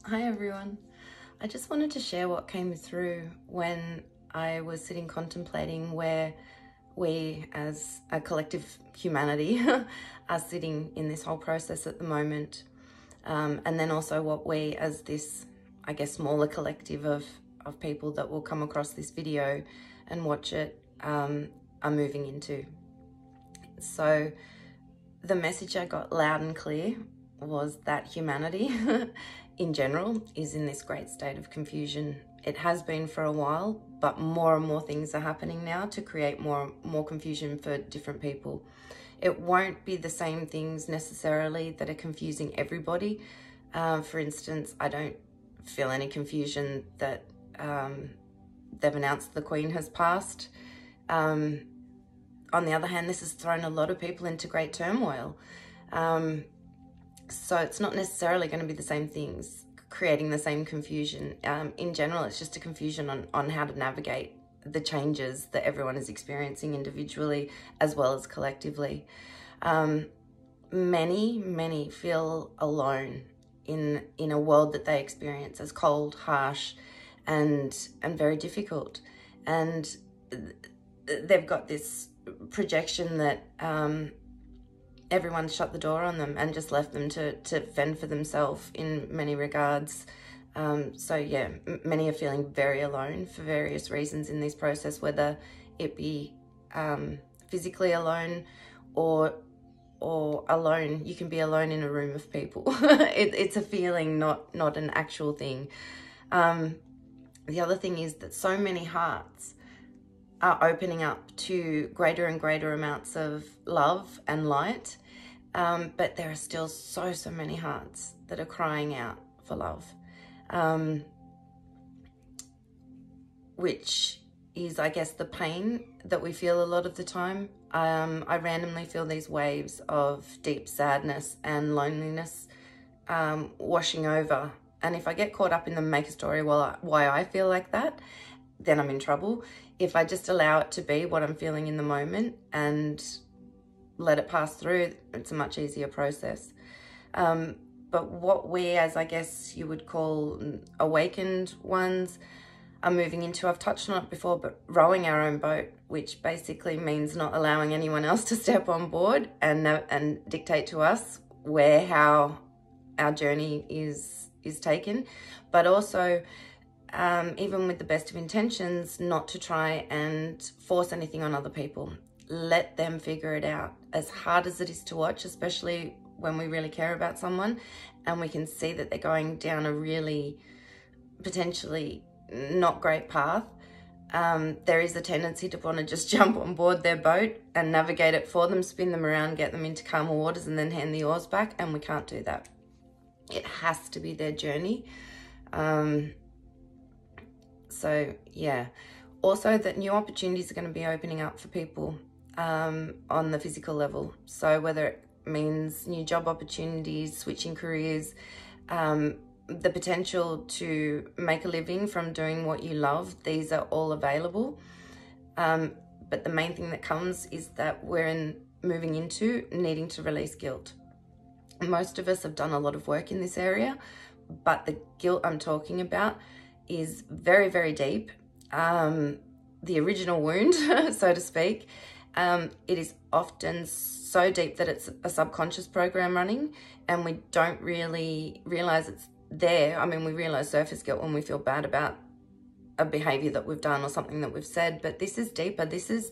Hi everyone. I just wanted to share what came through when I was sitting contemplating where we as a collective humanity are sitting in this whole process at the moment. And then also what we as this, I guess, smaller collective of people that will come across this video and watch it are moving into. So the message I got loud and clear was that humanity in general is in this great state of confusion. It has been for a while, but more and more things are happening now to create more confusion for different people. It won't be the same things necessarily that are confusing everybody. For instance, I don't feel any confusion that they've announced the Queen has passed. On the other hand, this has thrown a lot of people into great turmoil. So it's not necessarily going to be the same things creating the same confusion. In general, it's just a confusion on how to navigate the changes that everyone is experiencing individually as well as collectively. Many feel alone in a world that they experience as cold, harsh, and very difficult. And they've got this projection that everyone's shut the door on them and just left them to fend for themselves in many regards. So yeah, many are feeling very alone for various reasons in this process, whether it be physically alone or alone. You can be alone in a room of people. It's a feeling, not an actual thing. The other thing is that so many hearts are opening up to greater and greater amounts of love and light. But there are still so many hearts that are crying out for love, which is, I guess, the pain that we feel a lot of the time. I randomly feel these waves of deep sadness and loneliness washing over. And if I get caught up in the make a story why I feel like that, then I'm in trouble. If I just allow it to be what I'm feeling in the moment and let it pass through, it's a much easier process. But what we, as I guess you would call awakened ones, are moving into, I've touched on it before, but rowing our own boat, which basically means not allowing anyone else to step on board and dictate to us how our journey is taken, but also even with the best of intentions, not to try and force anything on other people. Let them figure it out. As hard as it is to watch, especially when we really care about someone and we can see that they're going down a really potentially not great path, there is a tendency to want to just jump on board their boat and navigate it for them, spin them around, get them into calmer waters and then hand the oars back, and we can't do that. It has to be their journey. So yeah, also that new opportunities are going to be opening up for people on the physical level. So whether it means new job opportunities, switching careers, the potential to make a living from doing what you love, these are all available. But the main thing that comes is that we're moving into needing to release guilt. Most of us have done a lot of work in this area, but the guilt I'm talking about is very deep. The original wound, so to speak, it is often so deep that it's a subconscious program running and we don't really realize it's there. I mean, we realize surface guilt when we feel bad about a behavior that we've done or something that we've said, but this is deeper. This is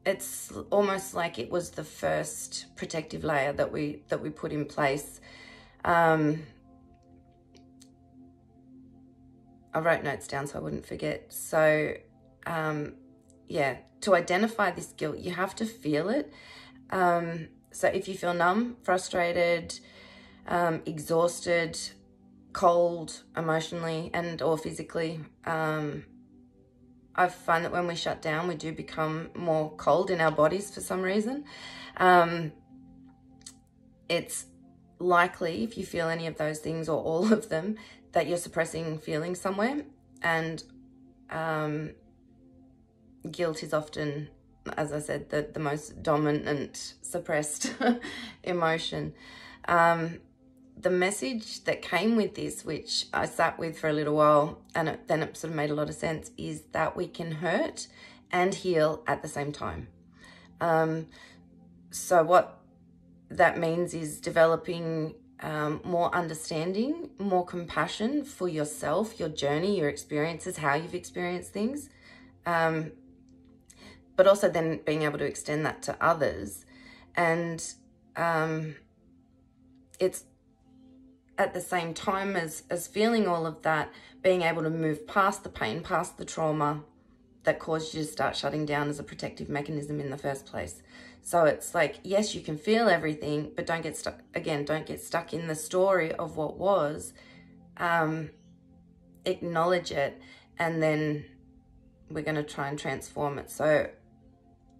it's almost like it was the first protective layer that we put in place. I wrote notes down so I wouldn't forget. So yeah, to identify this guilt, you have to feel it. So if you feel numb, frustrated, exhausted, cold emotionally and or physically, I find that when we shut down, we do become more cold in our bodies for some reason. It's likely, if you feel any of those things or all of them, that you're suppressing feelings somewhere. And guilt is often, as I said, the most dominant suppressed emotion. The message that came with this, which I sat with for a little while, and then it sort of made a lot of sense, is that we can hurt and heal at the same time. So what that means is developing more understanding, more compassion for yourself, your journey, your experiences, how you've experienced things, but also then being able to extend that to others. And it's at the same time as feeling all of that, being able to move past the pain, past the trauma that caused you to start shutting down as a protective mechanism in the first place. So it's like, yes, you can feel everything, but don't get stuck, again, don't get stuck in the story of what was. Acknowledge it, and then we're going to try and transform it. So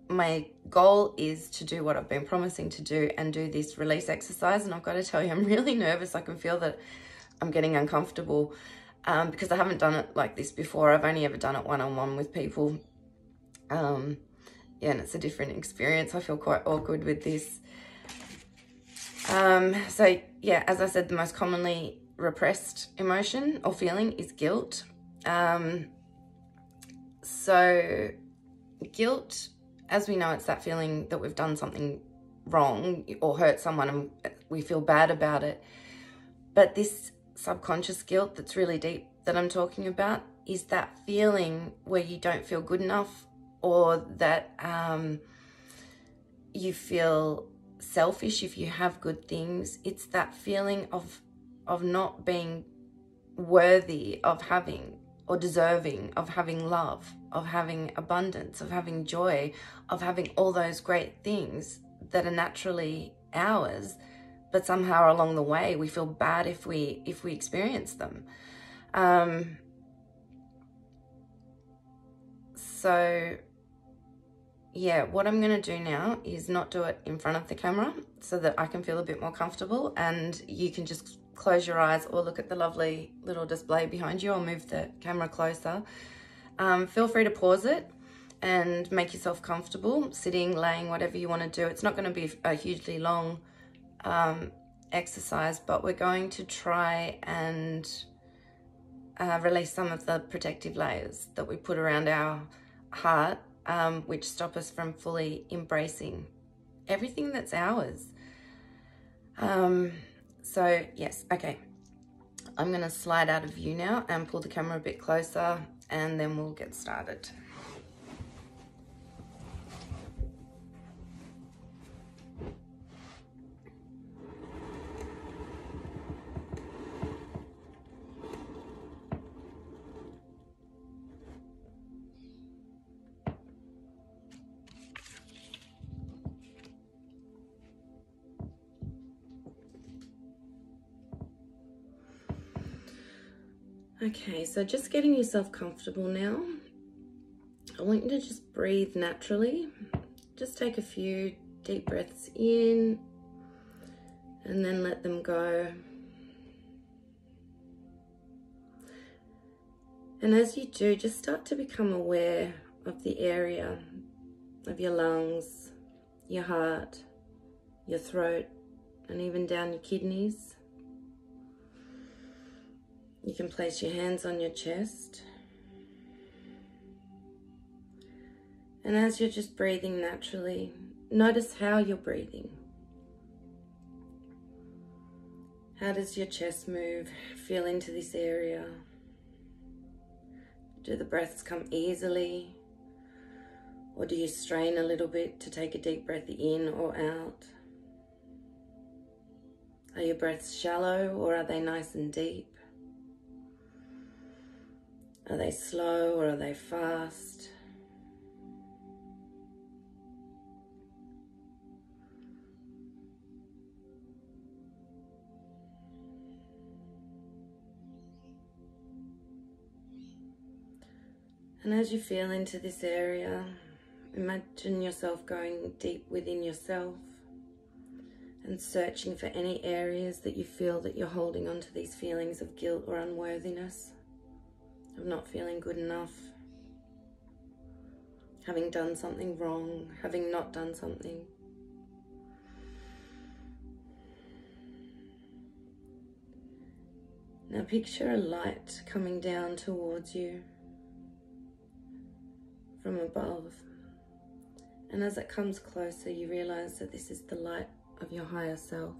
my goal is to do what I've been promising to do and do this release exercise. And I've got to tell you, I'm really nervous. I can feel that I'm getting uncomfortable because I haven't done it like this before. I've only ever done it one-on-one with people. Yeah, and it's a different experience. I feel quite awkward with this. So yeah, as I said, the most commonly repressed emotion or feeling is guilt. So guilt, as we know, it's that feeling that we've done something wrong or hurt someone and we feel bad about it. But this subconscious guilt that's really deep that I'm talking about is that feeling where you don't feel good enough, or that you feel selfish if you have good things. It's that feeling of not being worthy of having, or deserving of having love, of having abundance, of having joy, of having all those great things that are naturally ours, but somehow along the way we feel bad if we experience them. So yeah, what I'm going to do now is not do it in front of the camera so that I can feel a bit more comfortable, and you can just close your eyes or look at the lovely little display behind you. I'll move the camera closer. Feel free to pause it and make yourself comfortable, sitting, laying, whatever you want to do. It's not going to be a hugely long exercise, but we're going to try and release some of the protective layers that we put around our heart, which stop us from fully embracing everything that's ours. So yes, okay. I'm going to slide out of view now and pull the camera a bit closer, and then we'll get started. Okay, so just getting yourself comfortable now. I want you to just breathe naturally. Just take a few deep breaths in and then let them go. And as you do, just start to become aware of the area of your lungs, your heart, your throat, and even down your kidneys. You can place your hands on your chest. And as you're just breathing naturally, notice how you're breathing. How does your chest move? Feel into this area. Do the breaths come easily? Or do you strain a little bit to take a deep breath in or out? Are your breaths shallow or are they nice and deep? Are they slow or are they fast? And as you feel into this area, imagine yourself going deep within yourself and searching for any areas that you feel that you're holding on to these feelings of guilt or unworthiness, of not feeling good enough, having done something wrong, having not done something. Now picture a light coming down towards you from above. And as it comes closer, you realize that this is the light of your higher self.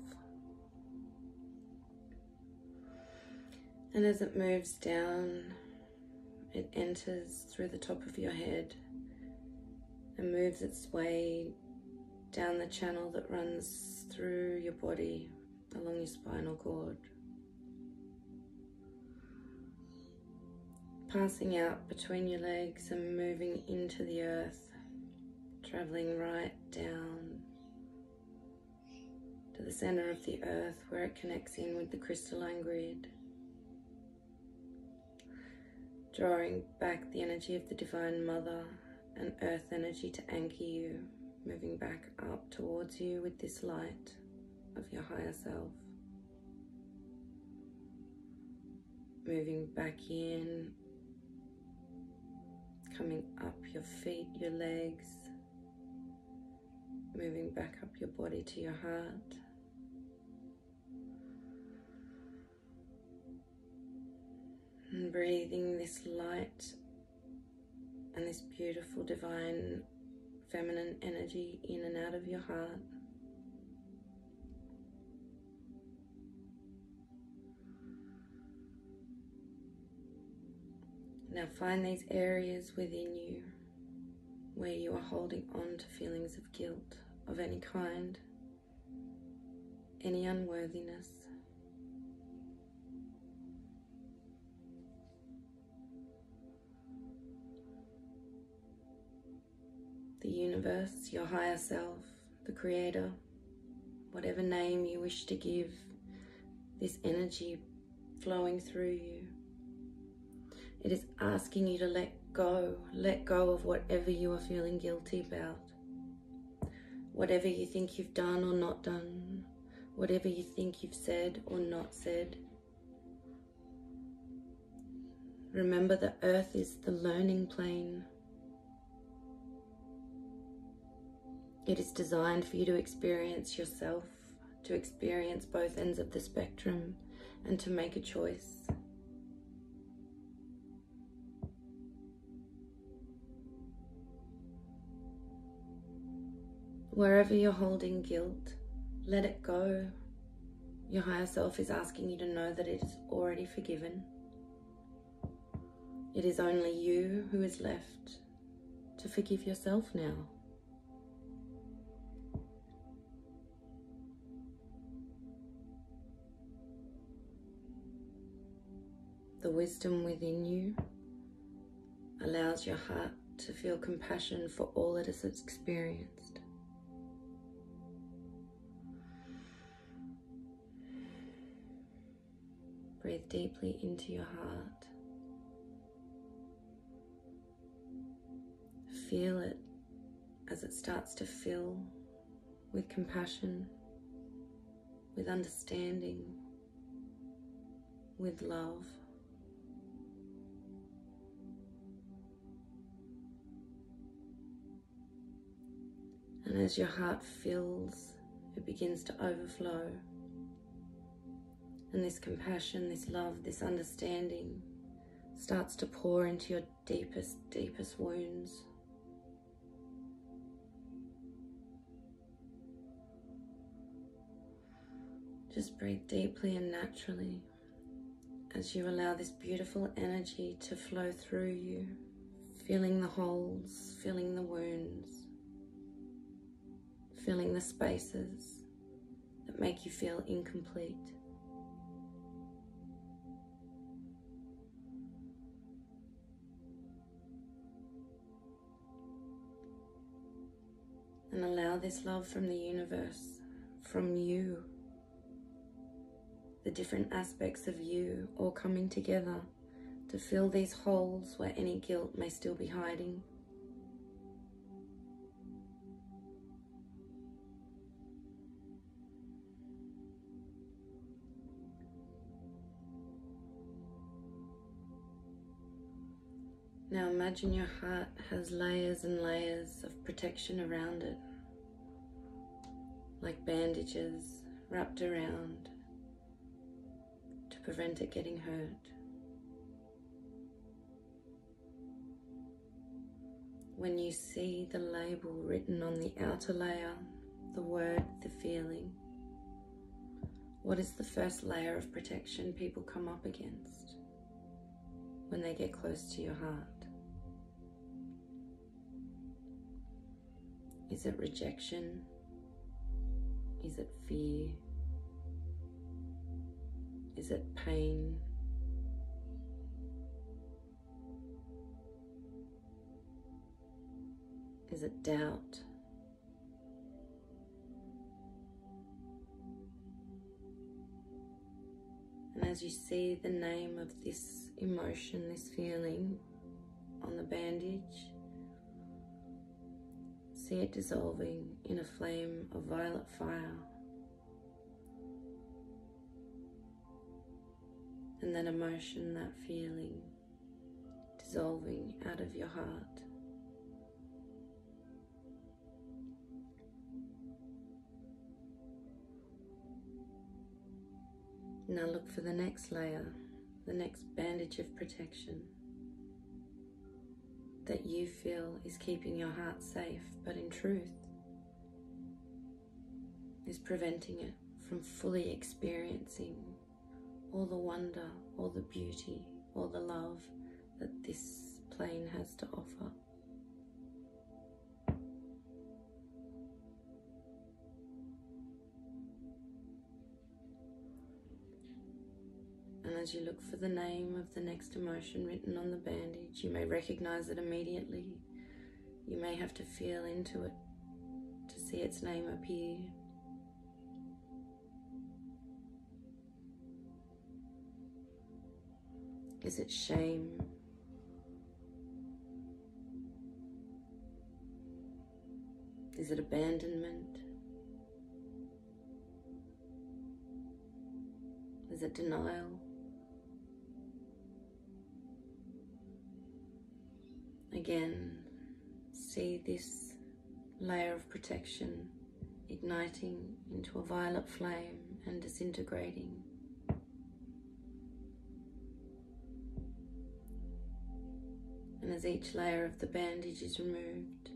And as it moves down, it enters through the top of your head and moves its way down the channel that runs through your body, along your spinal cord, passing out between your legs and moving into the earth, traveling right down to the center of the earth where it connects in with the crystalline grid, drawing back the energy of the Divine Mother and earth energy to anchor you, moving back up towards you with this light of your higher self. Moving back in, coming up your feet, your legs, moving back up your body to your heart. And breathing this light and this beautiful divine feminine energy in and out of your heart. Now find these areas within you where you are holding on to feelings of guilt of any kind, any unworthiness. The universe, your higher self, the creator, whatever name you wish to give this energy flowing through you. It is asking you to let go of whatever you are feeling guilty about, whatever you think you've done or not done, whatever you think you've said or not said. Remember that Earth is the learning plane. It is designed for you to experience yourself, to experience both ends of the spectrum, and to make a choice. Wherever you're holding guilt, let it go. Your higher self is asking you to know that it is already forgiven. It is only you who is left to forgive yourself now. The wisdom within you allows your heart to feel compassion for all it has experienced. Breathe deeply into your heart. Feel it as it starts to fill with compassion, with understanding, with love. And as your heart fills, it begins to overflow. And this compassion, this love, this understanding starts to pour into your deepest, deepest wounds. Just breathe deeply and naturally as you allow this beautiful energy to flow through you, filling the holes, filling the wounds, filling the spaces that make you feel incomplete. And allow this love from the universe, from you, the different aspects of you all coming together to fill these holes where any guilt may still be hiding. Now imagine your heart has layers and layers of protection around it, like bandages wrapped around to prevent it getting hurt. When you see the label written on the outer layer, the word, the feeling, what is the first layer of protection people come up against when they get close to your heart? Is it rejection? Is it fear? Is it pain? Is it doubt? And as you see the name of this emotion, this feeling on the bandage, see it dissolving in a flame of violet fire. And that emotion, that feeling, dissolving out of your heart. Now look for the next layer, the next bandage of protection that you feel is keeping your heart safe, but in truth is preventing it from fully experiencing all the wonder, all the beauty, all the love that this plane has to offer. And as you look for the name of the next emotion written on the bandage, you may recognize it immediately. You may have to feel into it to see its name appear. Is it shame? Is it abandonment? Is it denial? Again, see this layer of protection igniting into a violet flame and disintegrating. And as each layer of the bandage is removed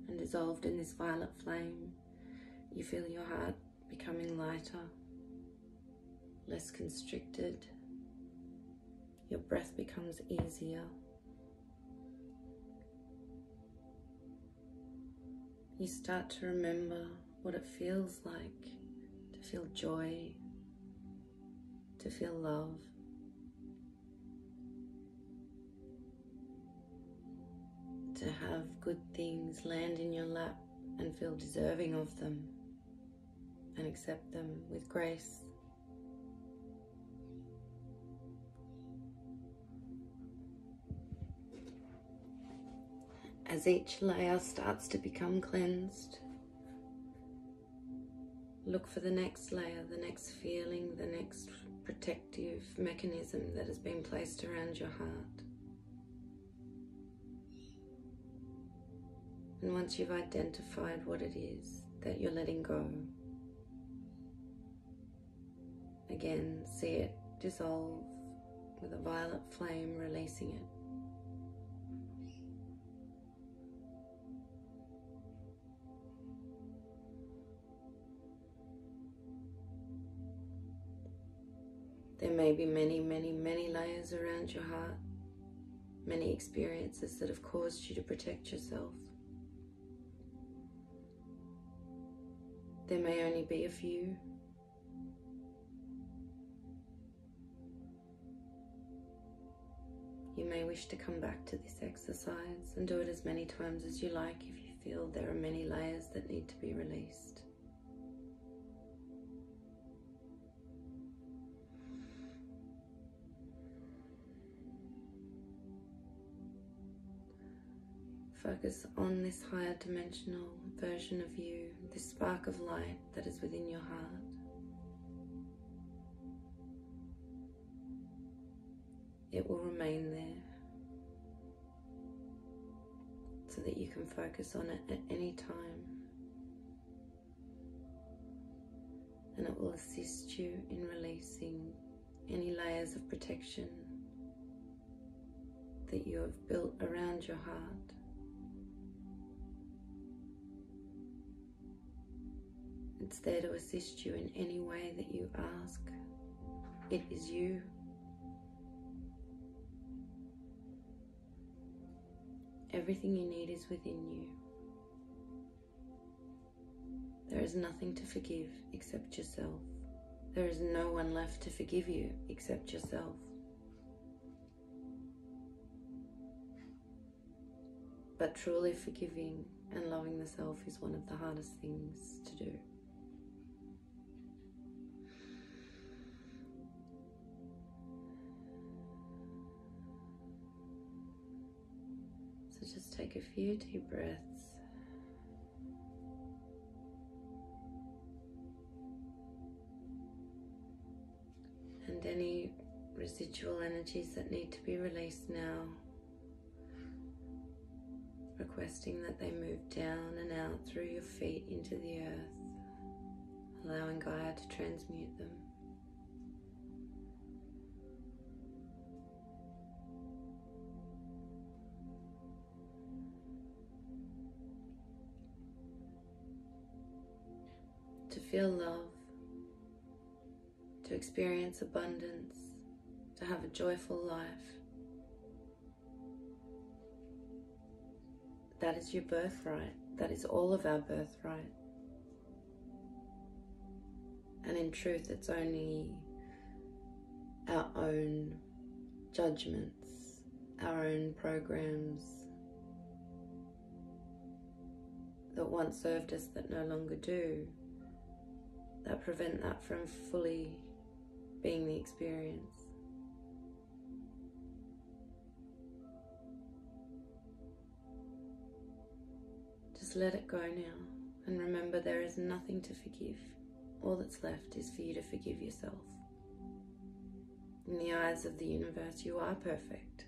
and dissolved in this violet flame, you feel your heart becoming lighter, less constricted. Your breath becomes easier. You start to remember what it feels like to feel joy, to feel love. To have good things land in your lap and feel deserving of them and accept them with grace. As each layer starts to become cleansed, look for the next layer, the next feeling, the next protective mechanism that has been placed around your heart. And once you've identified what it is that you're letting go, again, see it dissolve with a violet flame releasing it. There may be many, many, many layers around your heart, many experiences that have caused you to protect yourself. There may only be a few. You may wish to come back to this exercise and do it as many times as you like if you feel there are many layers that need to be released. Focus on this higher dimensional version of you, this spark of light that is within your heart. It will remain there so that you can focus on it at any time, and it will assist you in releasing any layers of protection that you have built around your heart. It's there to assist you in any way that you ask. It is you. Everything you need is within you. There is nothing to forgive except yourself. There is no one left to forgive you except yourself. But truly forgiving and loving the self is one of the hardest things to do. So just take a few deep breaths. And any residual energies that need to be released now, requesting that they move down and out through your feet into the earth, allowing Gaia to transmute them. To feel love, to experience abundance, to have a joyful life. That is your birthright. That is all of our birthright. And in truth, it's only our own judgments, our own programs that once served us that no longer do, that prevent that from fully being the experience. Just let it go now, and remember there is nothing to forgive. All that's left is for you to forgive yourself. In the eyes of the universe, you are perfect.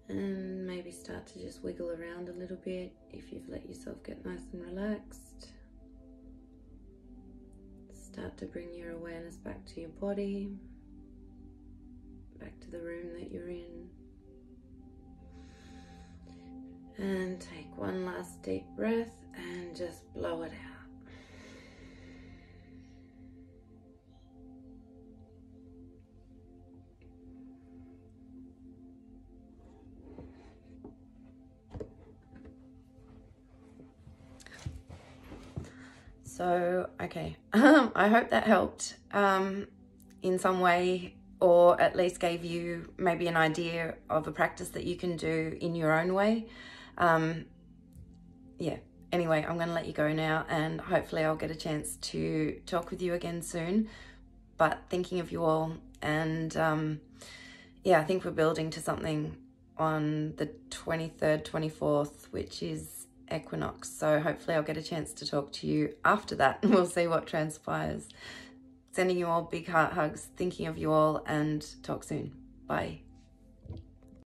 And maybe start to just wiggle around a little bit if you've let yourself get nice and relaxed. Start to bring your awareness back to your body, back to the room that you're in. And take one last deep breath and just blow it out. So, okay, I hope that helped in some way, or at least gave you maybe an idea of a practice that you can do in your own way. Yeah, anyway, I'm going to let you go now, and hopefully I'll get a chance to talk with you again soon. But thinking of you all, and yeah, I think we're building to something on the 23rd, 24th, which is equinox, so hopefully I'll get a chance to talk to you after that, and we'll see what transpires. Sending you all big heart hugs, thinking of you all, and talk soon. Bye.